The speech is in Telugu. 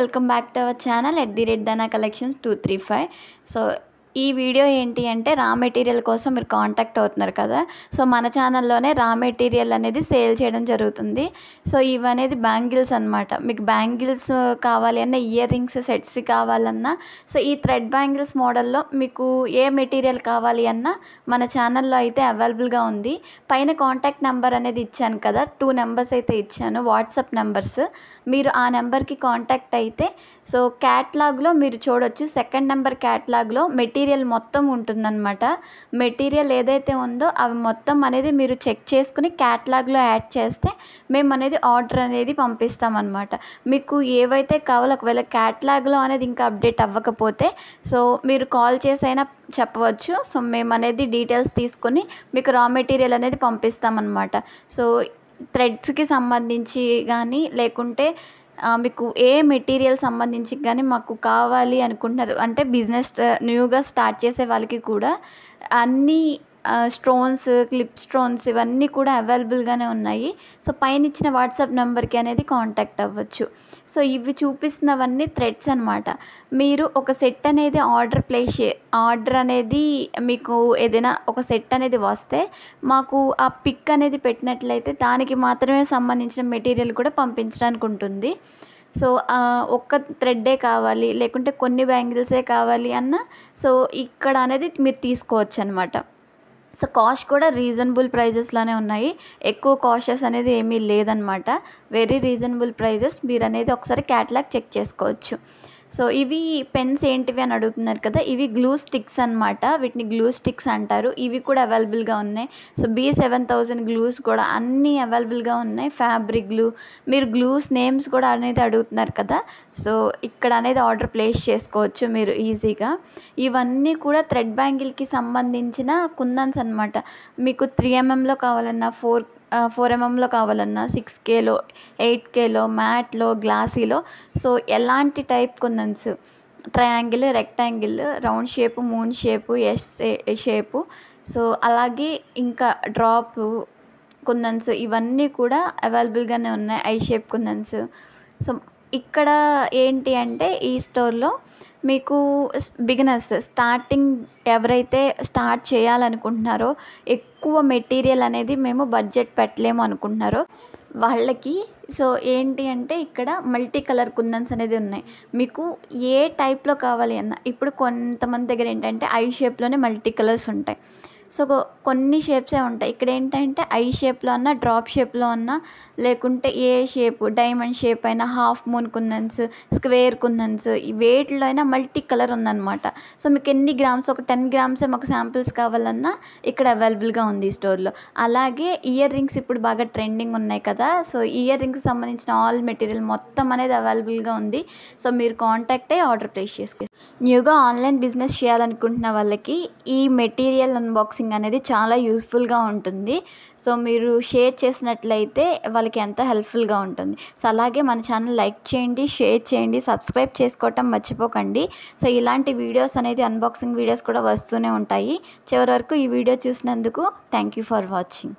Welcome back to our channel @Dana Collections 235. So ఈ వీడియో ఏంటి అంటే రా మెటీరియల్ కోసం మీరు కాంటాక్ట్ అవుతున్నారు కదా. సో మన ఛానల్లోనే రా మెటీరియల్ అనేది సేల్ చేయడం జరుగుతుంది. సో ఇవనేది బ్యాంగిల్స్ అనమాట. మీకు బ్యాంగిల్స్ కావాలి అన్న, ఇయర్ రింగ్స్ సెట్స్వి కావాలన్నా, సో ఈ థ్రెడ్ బ్యాంగిల్స్ మోడల్లో మీకు ఏ మెటీరియల్ కావాలి అన్నా మన ఛానల్లో అయితే అవైలబుల్గా ఉంది. పైన కాంటాక్ట్ నెంబర్ అనేది ఇచ్చాను కదా, 2 నెంబర్స్ అయితే ఇచ్చాను, వాట్సాప్ నెంబర్స్. మీరు ఆ నెంబర్కి కాంటాక్ట్ అయితే సో క్యాట్లాగ్లో మీరు చూడొచ్చు. సెకండ్ నెంబర్ క్యాట్లాగ్లో మెటీరియల్ మొత్తం ఉంటుందన్నమాట. మెటీరియల్ ఏదైతే ఉందో అవి మొత్తం అనేది మీరు చెక్ చేసుకుని క్యాట్లాగ్లో యాడ్ చేస్తే మేము అనేది ఆర్డర్ అనేది పంపిస్తామన్నమాట. మీకు ఏవైతే కావాలో ఒకవేళ క్యాట్లాగ్లో అనేది ఇంకా అప్డేట్ అవ్వకపోతే సో మీరు కాల్ చేసైనా చెప్పవచ్చు. సో మేము అనేది డీటెయిల్స్ తీసుకొని మీకు రా మెటీరియల్ అనేది పంపిస్తామన్నమాట. సో థ్రెడ్స్కి సంబంధించి కానీ లేకుంటే మీకు ఏ మెటీరియల్ సంబంధించి కానీ మాకు కావాలి అనుకుంటున్నారు అంటే బిజినెస్ న్యూగా స్టార్ట్ చేసే వాళ్ళకి కూడా అన్నీ స్టోన్స్, క్లిప్ స్టోన్స్ ఇవన్నీ కూడా అవైలబుల్గానే ఉన్నాయి. సో పైన ఇచ్చిన వాట్సాప్ నెంబర్కి అనేది కాంటాక్ట్ అవ్వచ్చు. సో ఇవి చూపిస్తున్నవన్నీ థ్రెడ్స్ అనమాట. మీరు ఒక సెట్ అనేది ఆర్డర్ అనేది మీకు ఏదైనా ఒక సెట్ అనేది వస్తే మాకు ఆ పిక్ అనేది పెట్టినట్లయితే దానికి మాత్రమే సంబంధించిన మెటీరియల్ కూడా పంపించడానికి ఉంటుంది. సో ఒక్క థ్రెడ్డే కావాలి లేకుంటే కొన్ని బ్యాంగిల్సే కావాలి అన్న సో ఇక్కడ అనేది మీరు తీసుకోవచ్చు అనమాట. సో కాస్ట్ కూడా రీజనబుల్ ప్రైజెస్లోనే ఉన్నాయి. ఎక్కువ కాస్టెస్ అనేది ఏమీ లేదనమాట. Very reasonable prices. మీరు అనేది ఒకసారి క్యాటలాగ్ చెక్ చేసుకోవచ్చు. సో ఇవి పెన్స్ ఏంటివి అని అడుగుతున్నారు కదా, ఇవి గ్లూ స్టిక్స్ అనమాట. వీటిని గ్లూ స్టిక్స్ అంటారు. ఇవి కూడా అవైలబుల్గా ఉన్నాయి. సో B7000 గ్లూస్ కూడా అన్నీ అవైలబుల్గా ఉన్నాయి. ఫ్యాబ్రిక్ గ్లూ, మీరు గ్లూస్ నేమ్స్ కూడా అనేది అడుగుతున్నారు కదా, సో ఇక్కడ అనేది ఆర్డర్ ప్లేస్ చేసుకోవచ్చు మీరు ఈజీగా. ఇవన్నీ కూడా థ్రెడ్ బ్యాంగిల్కి సంబంధించిన కుందన్స్ అనమాట. మీకు 3mm కావాలన్నా, 4mm కావాలన్నా, 6Kలో, 8Kలో, మ్యాట్లో, గ్లాసీలో, సో ఎలాంటి type kundans, triangle, rectangle, round shape, moon shape, S shape, so అలాగే ఇంకా డ్రాప్ కుందన్స్ ఇవన్నీ కూడా అవైలబుల్గానే ఉన్నాయి. I shape kundans. సో ఇక్కడ ఏంటి అంటే ఈ స్టోర్లో మీకు బిగినర్స్ స్టార్టింగ్ ఎవరైతే స్టార్ట్ చేయాలనుకుంటున్నారో, ఎక్కువ మెటీరియల్ అనేది మేము బడ్జెట్ పెట్టలేము అనుకుంటున్నారో వాళ్ళకి సో ఏంటి అంటే ఇక్కడ మల్టీ కలర్ కుందన్స్ అనేది ఉన్నాయి. మీకు ఏ టైప్లో కావాలి అన్న, ఇప్పుడు కొంతమంది దగ్గర ఏంటంటే ఐ షేప్లోనే మల్టీ కలర్స్ ఉంటాయి. సో కొన్ని షేప్సే ఉంటాయి. ఇక్కడ ఏంటంటే ఐ షేప్లో అన్నా, డ్రాప్ షేప్లో అన్నా, లేకుంటే ఏ షేపు, డైమండ్ షేప్ అయినా, హాఫ్ మూన్ కుందన్స్, స్క్వేర్ కుందన్స్, వేటిలో అయినా మల్టీ కలర్ ఉందన్నమాట. సో మీకు ఎన్ని గ్రామ్స్, ఒక 10 గ్రామ్సే మాకు శాంపిల్స్ కావాలన్నా ఇక్కడ అవైలబుల్గా ఉంది ఈ స్టోర్లో. అలాగే ఇయర్ రింగ్స్ ఇప్పుడు బాగా ట్రెండింగ్ ఉన్నాయి కదా, సో ఇయర్ రింగ్స్కి సంబంధించిన ఆల్ మెటీరియల్ మొత్తం అనేది అవైలబుల్గా ఉంది. సో మీరు కాంటాక్ట్ అయ్యి ఆర్డర్ ప్లేస్ చేసుకోవచ్చు. న్యూగా ఆన్లైన్ బిజినెస్ చేయాలనుకుంటున్న వాళ్ళకి ఈ మెటీరియల్ అన్బాక్సింగ్ అనేది చాలా యూస్ఫుల్గా ఉంటుంది. సో మీరు షేర్ చేసినట్లయితే వాళ్ళకి ఎంత హెల్ప్ఫుల్గా ఉంటుంది. సో అలాగే మన ఛానల్ లైక్ చేయండి, షేర్ చేయండి, సబ్స్క్రైబ్ చేసుకోవటం మర్చిపోకండి. సో ఇలాంటి వీడియోస్ అనేది అన్బాక్సింగ్ వీడియోస్ కూడా వస్తూనే ఉంటాయి. చివరి వరకు ఈ వీడియో చూసినందుకు థ్యాంక్ యూ ఫర్ వాచింగ్.